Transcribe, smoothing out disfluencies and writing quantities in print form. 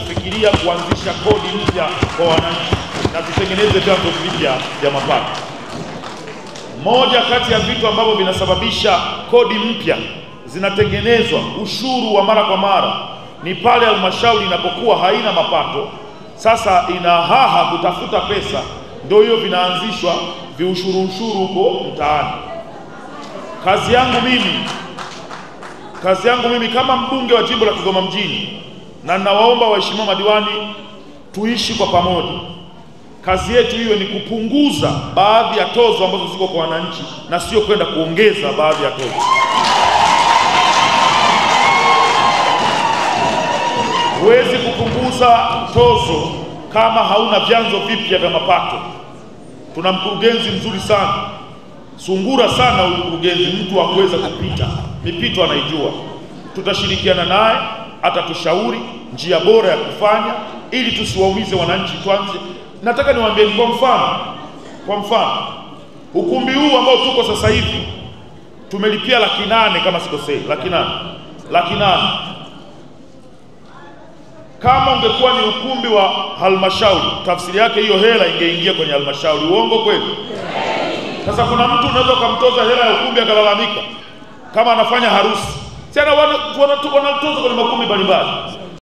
kufikiria kuanzisha kodi mpya kwa wananchi na tutengeneze vyanzo vipya vya mapato. Moja kati ya vitu ambavyo vinasababisha kodi mpya zinatengenezwa, ushuru wa mara kwa mara, ni pale halmashauri inapokuwa haina mapato, sasa inahaha kutafuta pesa, ndio hiyo vinaanzishwa viushuru huko mtaani. Kazi yangu mimi kama mbunge wa jimbo la Kigoma mjini, na ninawaomba waheshimiwa madiwani tuishi kwa pamoja. Kazi yetu hiyo ni kupunguza baadhi ya tozo ambazo ziko kwa wananchi na sio kwenda kuongeza baadhi ya tozo. Huwezi kupunguza tozo kama hauna vyanzo vipya vya mapato. Tuna mkurugenzi mzuri sana, sungura sana huyu mkurugenzi, mtu wa kuweza kupita mipito anaijua. Tutashirikiana naye, atatushauri njia bora ya kufanya ili tusiwaumize wananchi. Tuanze, nataka niwaambie kwa mfano ukumbi huu ambao tuko sasa hivi tumelipia 800,000 kama sikosei, 800,000. Kama ungekuwa ni ukumbi wa halmashauri, tafsiri yake hiyo hela ingeingia kwenye halmashauri. Uongo kweli? Sasa kuna mtu unaweza kumtoza hela ya ukumbi akalalamika kama anafanya harusi. Sasa wanatoza kwenye makumbi mbalimbali.